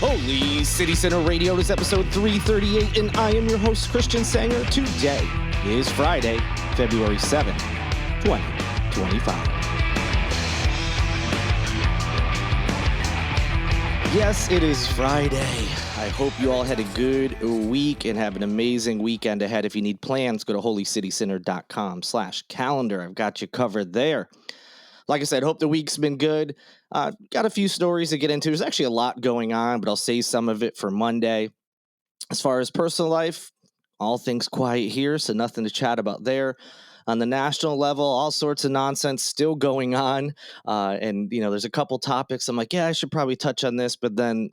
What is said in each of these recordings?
Holy City Center Radio is episode 338, and I am your host, Christian Sanger. Today is Friday, February 7th, 2025. Yes, it is Friday. I hope you all had a good week and have an amazing weekend ahead. If you need plans, go to holycitycenter.com/calendar. I've got you covered there. Like I said, hope the week's been good. Got a few stories to get into. There's actually a lot going on, but I'll save some of it for Monday. As far as personal life, all things quiet here, so nothing to chat about there. On the national level, all sorts of nonsense still going on. And, there's a couple topics. I'm like, yeah, I should probably touch on this. But then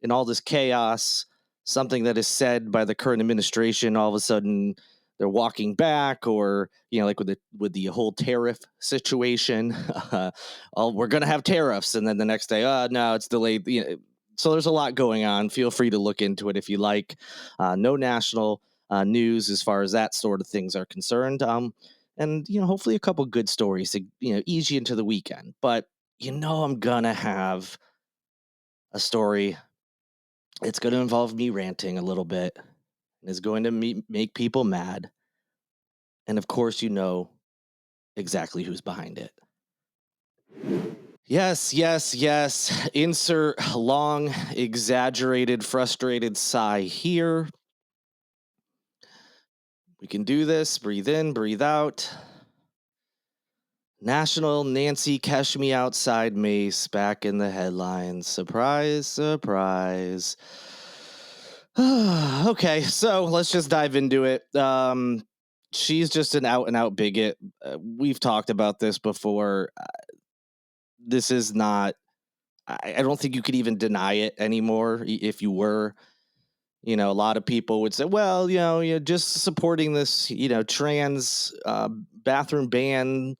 in all this chaos, something that is said by the current administration, all of a sudden they're walking back, or like with the whole tariff situation, we're gonna have tariffs, and then the next day, no, it's delayed. So there's a lot going on. Feel free to look into it if you like. No national news as far as that sort of things are concerned. And hopefully a couple good stories to ease you into the weekend. But I'm gonna have a story. It's going to involve me ranting a little bit. Is going to make people mad. And of course, exactly who's behind it. Yes. Insert long, exaggerated, frustrated sigh here. We can do this. Breathe in, breathe out. National Nancy Cash Me Outside Mace back in the headlines. Surprise, surprise. Okay, so let's just dive into it. She's just an out-and-out bigot. We've talked about this before. This is not... I don't think you could even deny it anymore if you were. A lot of people would say, well, you're just supporting this, trans bathroom ban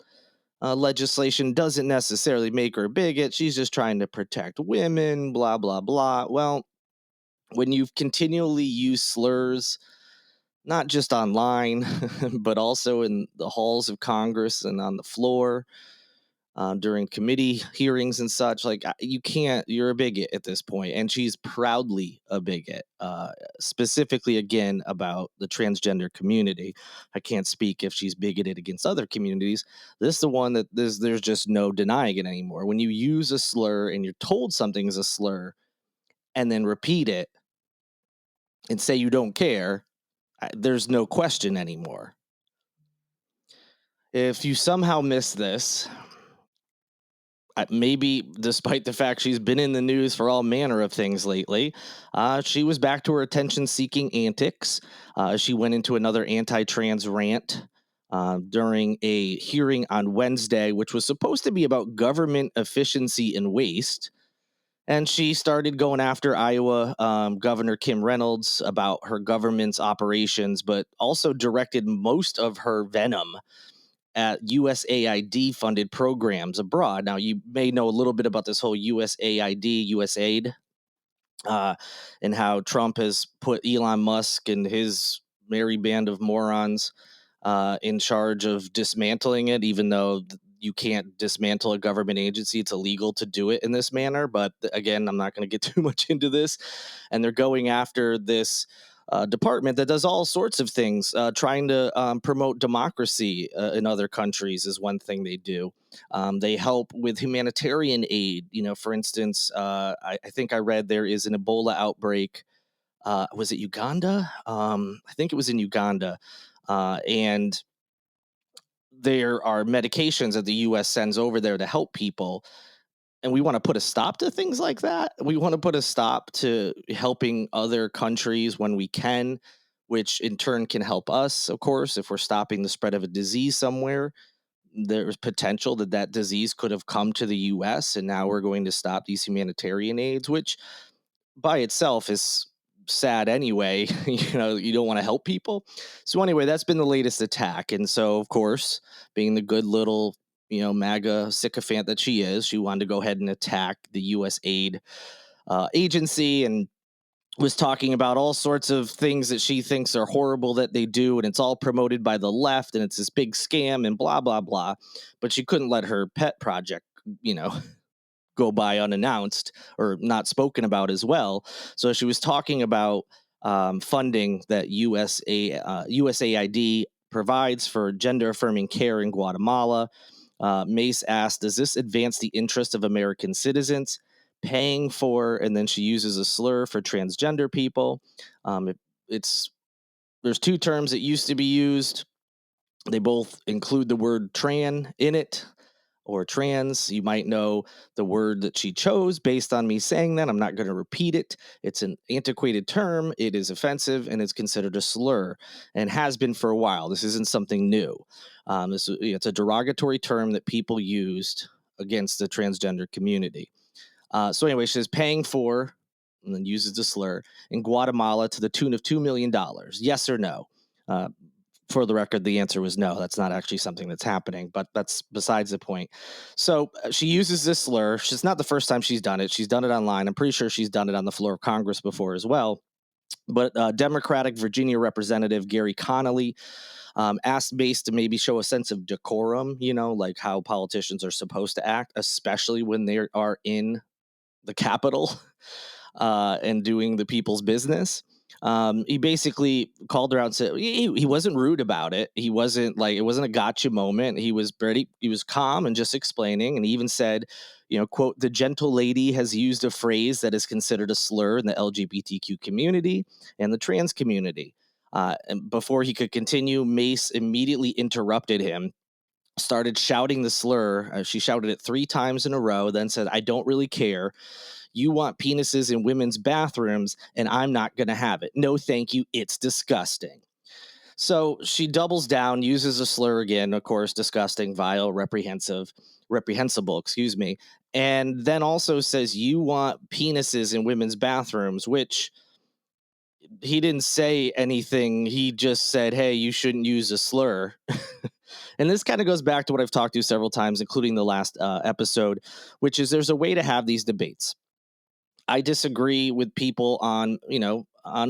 legislation doesn't necessarily make her a bigot. She's just trying to protect women, blah, blah, blah. Well, when you've continually used slurs, not just online, but also in the halls of Congress and on the floor during committee hearings and such, you're a bigot at this point. And she's proudly a bigot, specifically, again, about the transgender community. I can't speak if she's bigoted against other communities. This is the one that there's just no denying it anymore. When you use a slur and you're told something is a slur and then repeat it and say you don't care, there's no question anymore. If you somehow miss this, maybe despite the fact she's been in the news for all manner of things lately, she was back to her attention-seeking antics. She went into another anti-trans rant during a hearing on Wednesday, which was supposed to be about government efficiency and waste. And she started going after Iowa Governor Kim Reynolds about her government's operations, but also directed most of her venom at USAID-funded programs abroad. Now, you may know a little bit about this whole USAID, and how Trump has put Elon Musk and his merry band of morons in charge of dismantling it, even though you can't dismantle a government agency. It's illegal to do it in this manner. But again, I'm not going to get too much into this. And they're going after this department that does all sorts of things, trying to promote democracy in other countries is one thing they do. They help with humanitarian aid. For instance, I think I read there is an Ebola outbreak. Was it Uganda? I think it was in Uganda. And there are medications that the U.S. sends over there to help people. And we want to put a stop to things like that. We want to put a stop to helping other countries when we can, which in turn can help us, of course. If we're stopping the spread of a disease somewhere, there's potential that disease could have come to the U.S. and now we're going to stop these humanitarian aids, which by itself is sad anyway. You don't want to help people. So anyway, that's been the latest attack. And so, of course, being the good little MAGA sycophant that she is, she wanted to go ahead and attack the U.S. aid agency, and was talking about all sorts of things that she thinks are horrible that they do, and it's all promoted by the left, and it's this big scam and blah, blah, blah. But she couldn't let her pet project, go by unannounced or not spoken about as well. So she was talking about funding that USAID provides for gender affirming care in Guatemala. Mace asked, does this advance the interest of American citizens? Paying for, and then she uses a slur for transgender people. It's There's two terms that used to be used. They both include the word tran in it, or trans. You might know the word that she chose based on me saying that. I'm not going to repeat it. It's an antiquated term. It is offensive and it's considered a slur and has been for a while. This isn't something new. It's a derogatory term that people used against the transgender community. So anyway, she says paying for, and then uses the slur, in Guatemala to the tune of $2 million. Yes or no? Uh, for the record, the answer was no. That's not actually something that's happening, but that's besides the point. So she uses this slur. It's not the first time she's done it. She's done it online. I'm pretty sure she's done it on the floor of Congress before as well. But Democratic Virginia Representative Gary Connolly asked Mace to maybe show a sense of decorum, like how politicians are supposed to act, especially when they are in the Capitol and doing the people's business. He basically called her out and said he wasn't rude about it. He wasn't like, it wasn't a gotcha moment. He was calm and just explaining. And he even said, quote, the gentle lady has used a phrase that is considered a slur in the LGBTQ community and the trans community. And before he could continue, Mace immediately interrupted him, started shouting the slur. She shouted it 3 times in a row, then said, I don't really care. You want penises in women's bathrooms, and I'm not going to have it. No, thank you. It's disgusting. So she doubles down, uses a slur again, of course, disgusting, vile, reprehensible, and then also says, you want penises in women's bathrooms, which he didn't say anything. He just said, hey, you shouldn't use a slur. And this kind of goes back to what I've talked to several times, including the last episode, which is there's a way to have these debates. I disagree with people on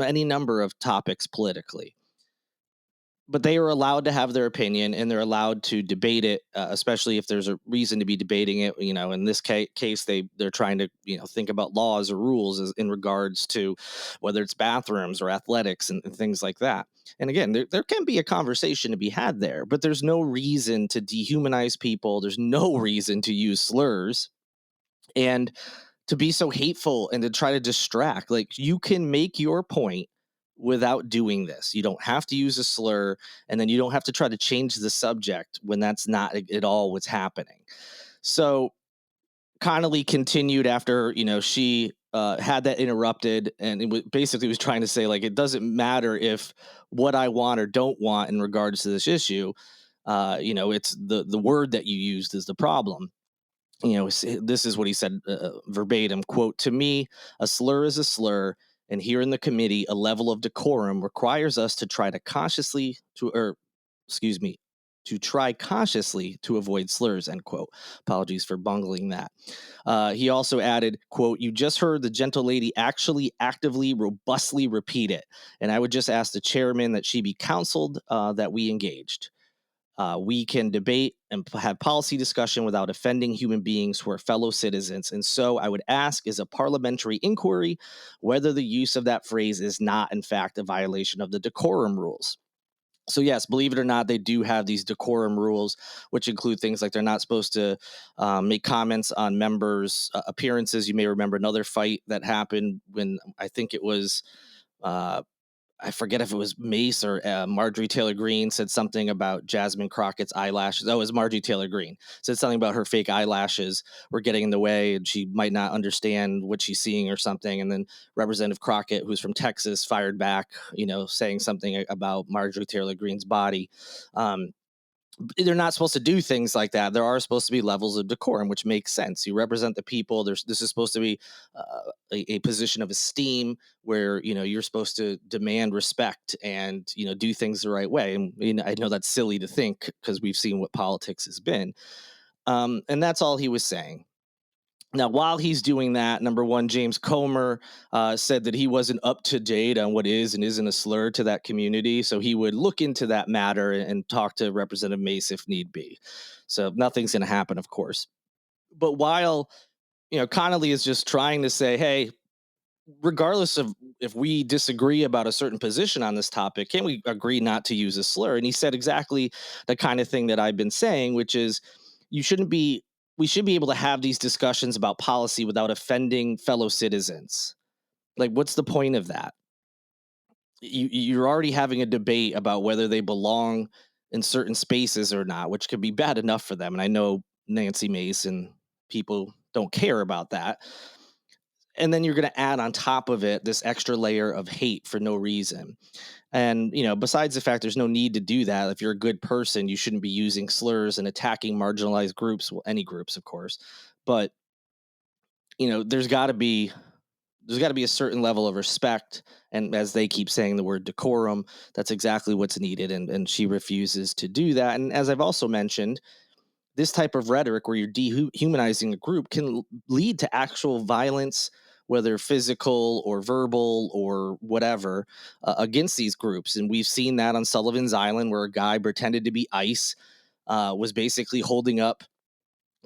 any number of topics politically, but they are allowed to have their opinion and they're allowed to debate it, especially if there's a reason to be debating it. In this case, they're trying to, think about laws or rules in regards to whether it's bathrooms or athletics and things like that. And again, there can be a conversation to be had there, but there's no reason to dehumanize people. There's no reason to use slurs. And to be so hateful and to try to distract. Like, you can make your point without doing this. You don't have to use a slur, and then you don't have to try to change the subject when that's not at all what's happening. So Connolly continued after, she had that interrupted, and it basically was trying to say, like, it doesn't matter if what I want or don't want in regards to this issue. It's the word that you used is the problem. This is what he said verbatim, quote, to me, a slur is a slur. And here in the committee, a level of decorum requires us to try cautiously to avoid slurs, end quote. Apologies for bungling that. He also added, quote, you just heard the gentle lady actually actively, robustly repeat it. And I would just ask the chairman that she be counseled, that we engaged. We can debate and have policy discussion without offending human beings who are fellow citizens. And so I would ask, is a parliamentary inquiry whether the use of that phrase is not, in fact, a violation of the decorum rules. So yes, believe it or not, they do have these decorum rules, which include things like they're not supposed to make comments on members' appearances. You may remember another fight that happened when I think it was I forget if it was Mace or Marjorie Taylor Greene said something about Jasmine Crockett's eyelashes. Oh, it was Marjorie Taylor Greene said something about her fake eyelashes were getting in the way and she might not understand what she's seeing or something. And then Representative Crockett, who's from Texas, fired back, saying something about Marjorie Taylor Greene's body. They're not supposed to do things like that. There are supposed to be levels of decorum, which makes sense. You represent the people. This is supposed to be a position of esteem where, you're supposed to demand respect and, do things the right way. And I know that's silly to think because we've seen what politics has been. And that's all he was saying. Now, while he's doing that, number one, James Comer said that he wasn't up to date on what is and isn't a slur to that community. So he would look into that matter and talk to Representative Mace if need be. So nothing's going to happen, of course. But while Connolly is just trying to say, hey, regardless of if we disagree about a certain position on this topic, can we agree not to use a slur? And he said exactly the kind of thing that I've been saying, which is you shouldn't be, we should be able to have these discussions about policy without offending fellow citizens. Like, what's the point of that? You're already having a debate about whether they belong in certain spaces or not, which could be bad enough for them. And I know Nancy Mace and people don't care about that. And then you're going to add on top of it this extra layer of hate for no reason. And, besides the fact there's no need to do that, if you're a good person, you shouldn't be using slurs and attacking marginalized groups, well, any groups, of course. But, there's got to be a certain level of respect, and as they keep saying the word decorum, that's exactly what's needed, and she refuses to do that. And as I've also mentioned, this type of rhetoric where you're dehumanizing a group can lead to actual violence, whether physical or verbal or whatever, against these groups. And we've seen that on Sullivan's Island, where a guy pretended to be ICE, was basically holding up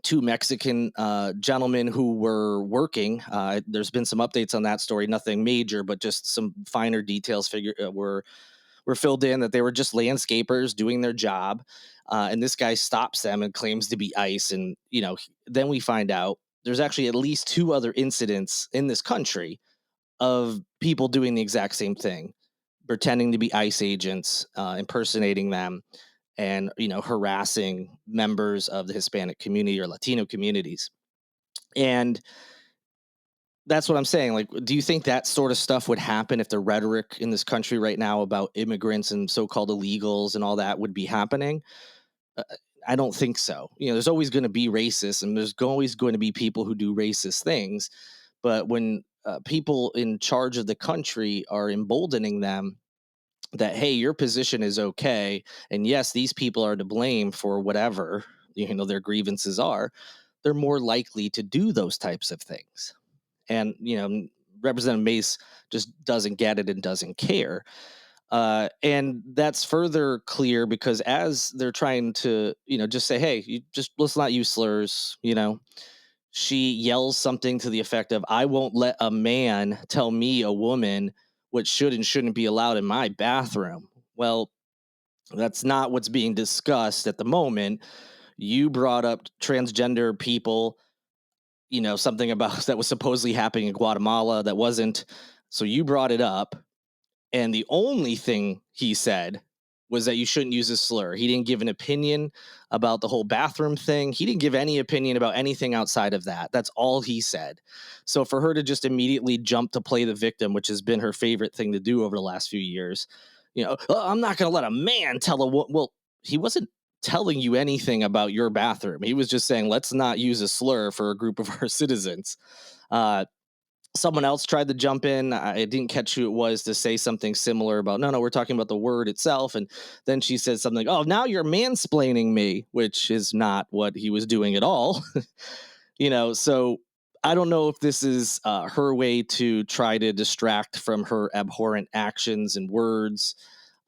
two Mexican gentlemen who were working. There's been some updates on that story, nothing major, but just some finer details were filled in that they were just landscapers doing their job. And this guy stops them and claims to be ICE. And, then we find out there's actually at least two other incidents in this country of people doing the exact same thing, pretending to be ICE agents, impersonating them, and, harassing members of the Hispanic community or Latino communities. And that's what I'm saying. Like, do you think that sort of stuff would happen if the rhetoric in this country right now about immigrants and so-called illegals and all that would be happening? Uh, I don't think so. There's always going to be racists, and there's always going to be people who do racist things. But when people in charge of the country are emboldening them that, hey, your position is okay, and yes, these people are to blame for whatever their grievances are, they're more likely to do those types of things. And Representative Mace just doesn't get it and doesn't care. And that's further clear because as they're trying to just say, hey, let's not use slurs. She yells something to the effect of, I won't let a man tell me, a woman, what should and shouldn't be allowed in my bathroom. Well, that's not what's being discussed at the moment. You brought up transgender people, something about that was supposedly happening in Guatemala that wasn't. So you brought it up. And the only thing he said was that you shouldn't use a slur. He didn't give an opinion about the whole bathroom thing. He didn't give any opinion about anything outside of that. That's all he said. So for her to just immediately jump to play the victim, which has been her favorite thing to do over the last few years, "Oh, I'm not going to let a man tell a woman." Well, he wasn't telling you anything about your bathroom. He was just saying, let's not use a slur for a group of our citizens. Uh, Someone else tried to jump in. I didn't catch who it was to say something similar about, no, we're talking about the word itself. And then she said something like, oh, now you're mansplaining me, which is not what he was doing at all. So I don't know if this is her way to try to distract from her abhorrent actions and words,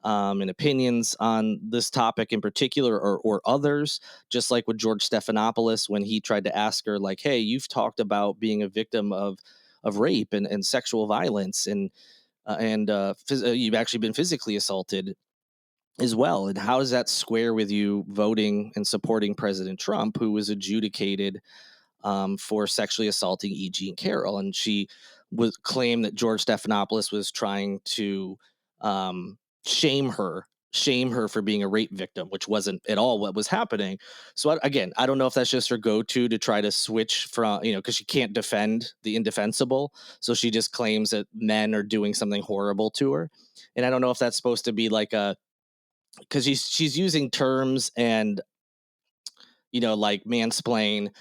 and opinions on this topic in particular, or others, just like with George Stephanopoulos when he tried to ask her, like, hey, you've talked about being a victim of rape and sexual violence, and you've actually been physically assaulted as well. And how does that square with you voting and supporting President Trump, who was adjudicated for sexually assaulting E. Jean Carroll? And she was claimed that George Stephanopoulos was trying to um, shame her. Shame her for being a rape victim, which wasn't at all what was happening. So again, I don't know if that's just her go-to to try to switch from, because she can't defend the indefensible. So she just claims that men are doing something horrible to her. And I don't know if that's supposed to be like because she's using terms and like mansplain,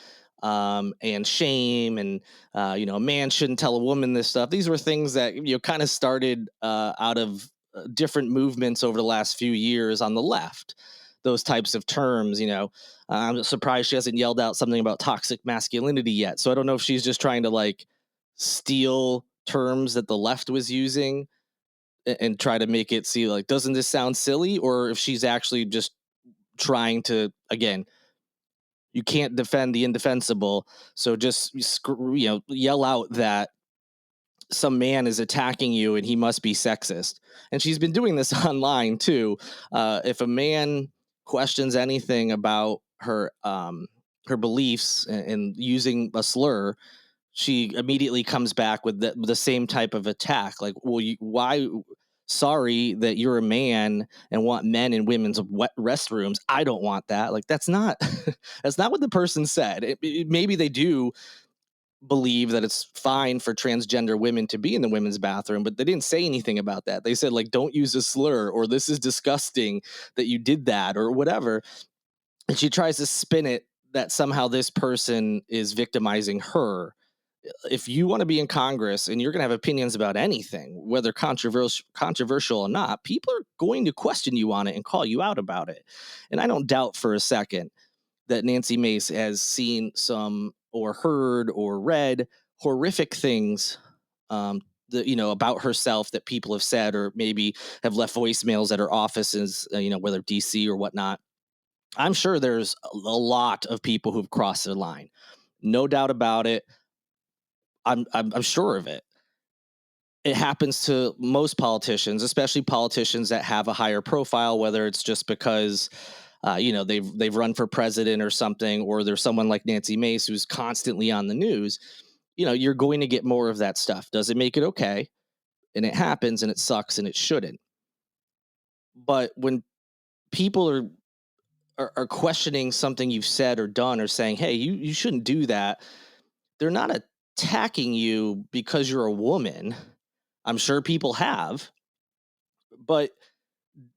and shame, and a man shouldn't tell a woman this stuff. These were things that kind of started out of different movements over the last few years on the left. Those types of terms, I'm surprised she hasn't yelled out something about toxic masculinity yet. So I don't know if she's just trying to like steal terms that the left was using and try to make it see like, doesn't this sound silly, or if she's actually just trying to, again, You can't defend the indefensible. So just yell out that some man is attacking you and he must be sexist. And she's been doing this online too. If a man questions anything about her beliefs and using a slur, she immediately comes back with the same type of attack. Like, well, why? Sorry that you're a man and want men in women's restrooms. I don't want that. Like, that's not that's not what the person said. Maybe they do believe that it's fine for transgender women to be in the women's bathroom, but they didn't say anything about that. They said, like, don't use a slur, or this is disgusting that you did that, or whatever. And she tries to spin it that somehow this person is victimizing her. If you want to be in Congress and you're going to have opinions about anything, whether controversial or not, people are going to question you on it and call you out about it. And I don't doubt for a second that Nancy Mace has seen some or heard or read horrific things, about herself that people have said, or maybe have left voicemails at her offices, whether DC or whatnot. I'm sure there's a lot of people who've crossed the line. No doubt about it. I'm sure of it. It happens to most politicians, especially politicians that have a higher profile, whether it's just because they've run for president or something, or there's someone like Nancy Mace who's constantly on the news. You're going to get more of that stuff. Does it make it okay? And it happens, and it sucks, and it shouldn't. But when people are questioning something you've said or done, or saying, hey, you shouldn't do that, they're not attacking you because you're a woman. I'm sure people have, but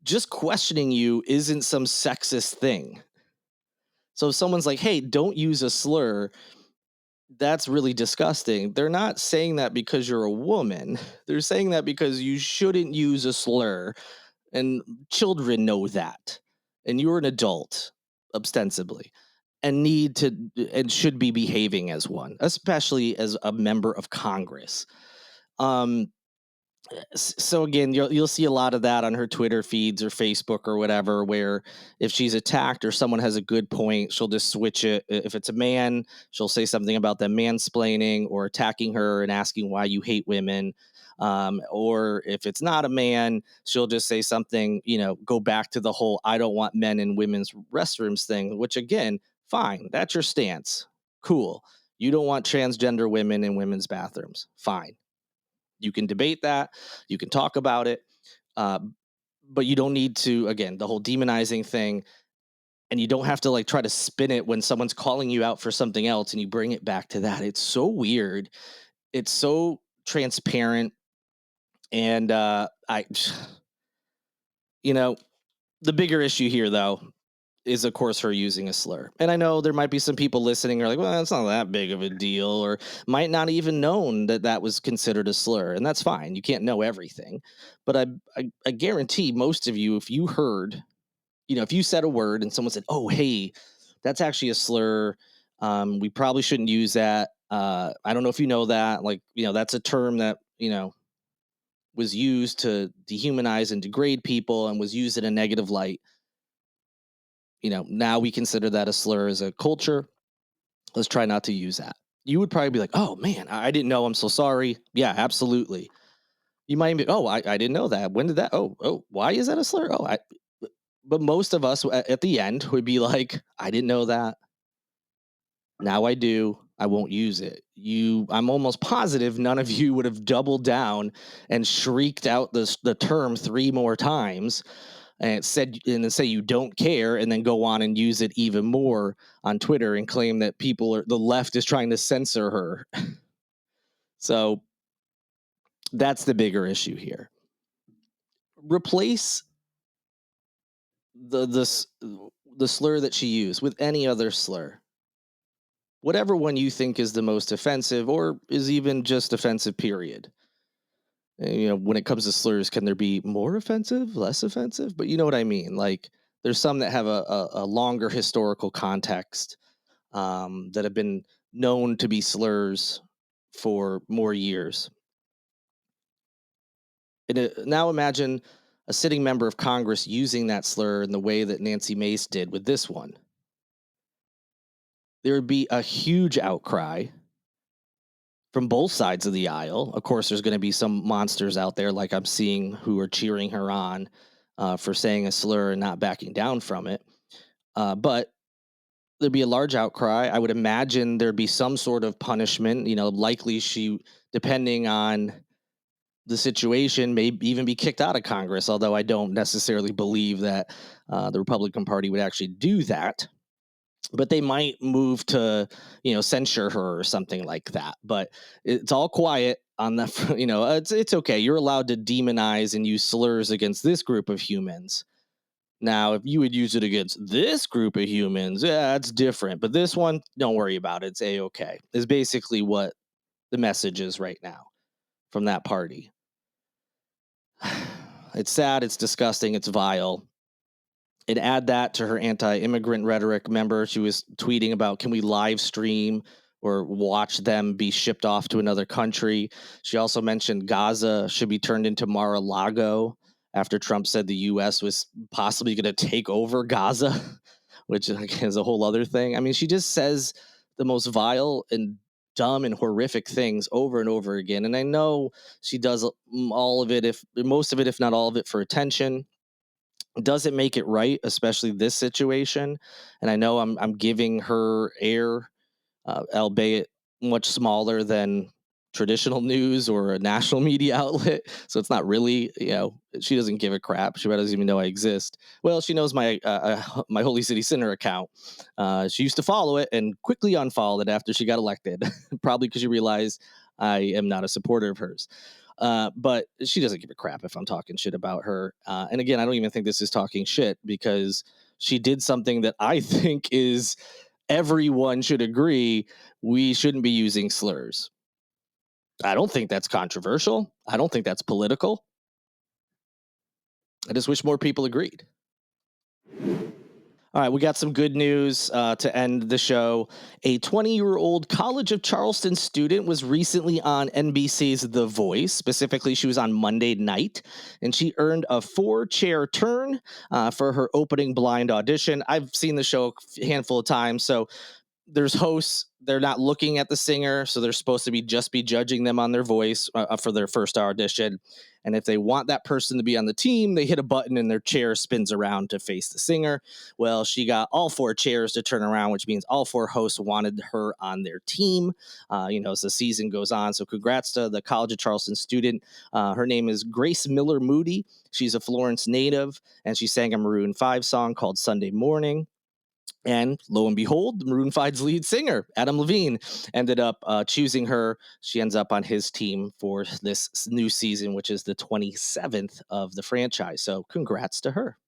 just questioning you isn't some sexist thing. So if someone's like, hey, don't use a slur, that's really disgusting. They're not saying that because you're a woman. They're saying that because you shouldn't use a slur. And children know that. And you're an adult, ostensibly, and should be behaving as one, especially as a member of Congress. Um, so again, you'll see a lot of that on her Twitter feeds or Facebook or whatever, where if she's attacked or someone has a good point, she'll just switch it. If it's a man, she'll say something about them mansplaining or attacking her and asking why you hate women. Or if it's not a man, she'll just say something, go back to the whole I don't want men in women's restrooms thing, which again, fine, that's your stance. Cool. You don't want transgender women in women's bathrooms. Fine. You can debate that. You can talk about it. Uh, but you don't need to, again, the whole demonizing thing. And you don't have to try to spin it when someone's calling you out for something else and you bring it back to that. It's so weird. It's so transparent. And the bigger issue here, though, is of course her using a slur. And I know there might be some people listening who are like, well, it's not that big of a deal, or might not even known that that was considered a slur. And that's fine. You can't know everything. But I guarantee most of you, if you heard, if you said a word and someone said, oh, hey, that's actually a slur. We probably shouldn't use that. I don't know if you know that, that's a term that, was used to dehumanize and degrade people and was used in a negative light. Now we consider that a slur as a culture. Let's try not to use that. You would probably be like, oh man, I didn't know. I'm so sorry. Yeah, absolutely. You might be, oh, I didn't know that. When did that? Oh, why is that a slur? But most of us at the end would be like, I didn't know that. Now I do. I won't use it. I'm almost positive none of you would have doubled down and shrieked out the term 3 more times and then say you don't care, and then go on and use it even more on Twitter and claim that the left is trying to censor her. So that's the bigger issue here. Replace the slur that she used with any other slur. Whatever one you think is the most offensive, or is even just offensive, period. When it comes to slurs, can there be more offensive, less offensive? But you know what I mean? There's some that have a longer historical context, that have been known to be slurs for more years. And now imagine a sitting member of Congress using that slur in the way that Nancy Mace did with this one. there would be a huge outcry from both sides of the aisle. Of course, there's going to be some monsters out there, like I'm seeing, who are cheering her on for saying a slur and not backing down from it. But there'd be a large outcry. I would imagine there'd be some sort of punishment. Likely she, depending on the situation, may even be kicked out of Congress. Although I don't necessarily believe that the Republican Party would actually do that. But they might move to, censure her or something like that. But it's all quiet on the, it's okay. You're allowed to demonize and use slurs against this group of humans. Now, if you would use it against this group of humans, yeah, that's different. But this one, don't worry about it. It's a-okay. Is basically what the message is right now from that party. It's sad. It's disgusting. It's vile. And add that to her anti-immigrant rhetoric. Remember, she was tweeting about, can we live stream or watch them be shipped off to another country? She also mentioned Gaza should be turned into Mar-a-Lago after Trump said the U.S. was possibly going to take over Gaza, which is a whole other thing. I mean, she just says the most vile and dumb and horrific things over and over again. And I know she does all of it, if most of it, if not all of it, for attention. Doesn't make it right, especially this situation. And I know I'm giving her air, albeit much smaller than traditional news or a national media outlet. So it's not really, she doesn't give a crap. She doesn't even know I exist. Well, she knows my my Holy City Sinner account. She used to follow it and quickly unfollowed it after she got elected, probably because she realized I am not a supporter of hers. But she doesn't give a crap if I'm talking shit about her. And again, I don't even think this is talking shit, because she did something that I think is, everyone should agree, we shouldn't be using slurs. I don't think that's controversial. I don't think that's political. I just wish more people agreed. All right, we got some good news to end the show. A 20-year-old College of Charleston student was recently on NBC's The Voice. Specifically, she was on Monday night, and she earned a 4-chair turn for her opening blind audition. I've seen the show a handful of times, so there's hosts. They're not looking at the singer, so they're supposed to be judging them on their voice for their first audition. And if they want that person to be on the team, they hit a button and their chair spins around to face the singer. Well, she got all 4 chairs to turn around, which means all 4 hosts wanted her on their team, as the season goes on. So congrats to the College of Charleston student. Her name is Grace Miller Moody. She's a Florence native, and she sang a Maroon 5 song called Sunday Morning. And lo and behold, Maroon 5's lead singer, Adam Levine, ended up choosing her. She ends up on his team for this new season, which is the 27th of the franchise. So congrats to her.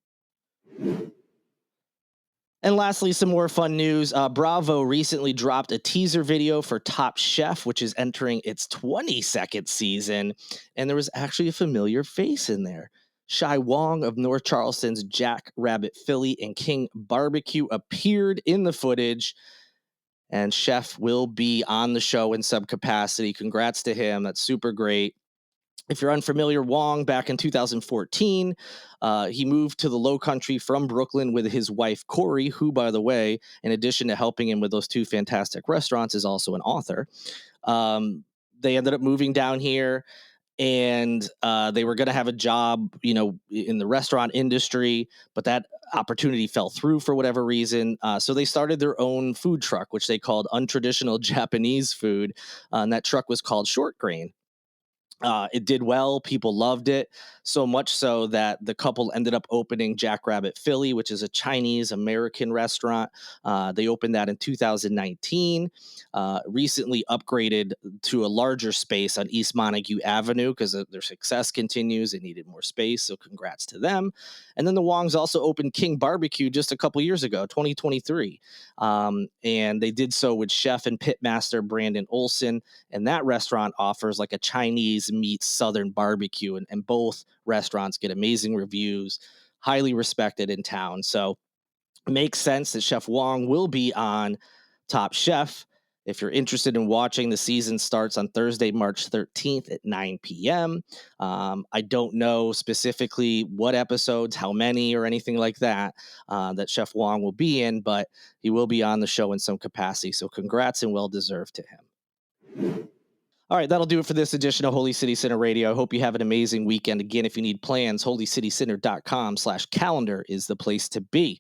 And lastly, some more fun news. Bravo recently dropped a teaser video for Top Chef, which is entering its 22nd season. And there was actually a familiar face in there. Shuai Wang of North Charleston's Jack Rabbit Philly and King Barbecue appeared in the footage. And Chef will be on the show in some capacity. Congrats to him. That's super great. If you're unfamiliar, Wang, back in 2014, he moved to the Low Country from Brooklyn with his wife, Corey, who, by the way, in addition to helping him with those 2 fantastic restaurants, is also an author. They ended up moving down here, and they were going to have a job, in the restaurant industry, but that opportunity fell through for whatever reason. So they started their own food truck, which they called Untraditional Japanese Food. And that truck was called Short Grain. It did well. People loved it, so much so that the couple ended up opening Jackrabbit Philly, which is a Chinese American restaurant. They opened that in 2019, recently upgraded to a larger space on East Montague Avenue because their success continues. They needed more space, so congrats to them. And then the Wongs also opened King Barbecue just a couple years ago, 2023. And they did so with chef and pitmaster Brandon Olson. And that restaurant offers like a Chinese meets Southern barbecue. And both restaurants get amazing reviews, highly respected in town. So it makes sense that Chef Wang will be on Top Chef. If you're interested in watching, the season starts on Thursday, March 13th at 9 p.m. I don't know specifically what episodes, how many, or anything like that that Chef Wang will be in, but he will be on the show in some capacity. So congrats and well-deserved to him. All right, that'll do it for this edition of Holy City Center Radio. I hope you have an amazing weekend. Again, if you need plans, holycitycenter.com/calendar is the place to be.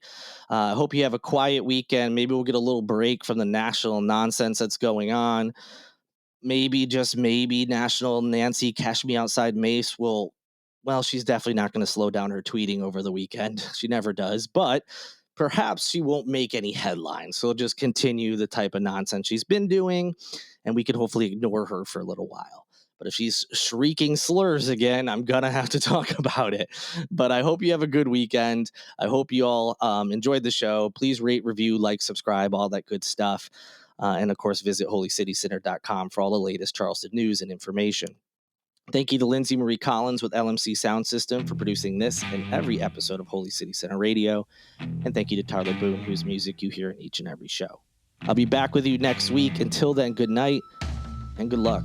I hope you have a quiet weekend. Maybe we'll get a little break from the national nonsense that's going on. Maybe, just maybe, National Nancy Cash Me Outside Mace will, well, she's definitely not going to slow down her tweeting over the weekend. She never does, but perhaps she won't make any headlines. So just continue the type of nonsense she's been doing, and we can hopefully ignore her for a little while. But if she's shrieking slurs again, I'm going to have to talk about it. But I hope you have a good weekend. I hope you all enjoyed the show. Please rate, review, like, subscribe, all that good stuff. And of course, visit holycitycenter.com for all the latest Charleston news and information. Thank you to Lindsay Marie Collins with LMC Soundsystem for producing this and every episode of Holy City Center Radio. And thank you to Tyler Boone, whose music you hear in each and every show. I'll be back with you next week. Until then, good night and good luck.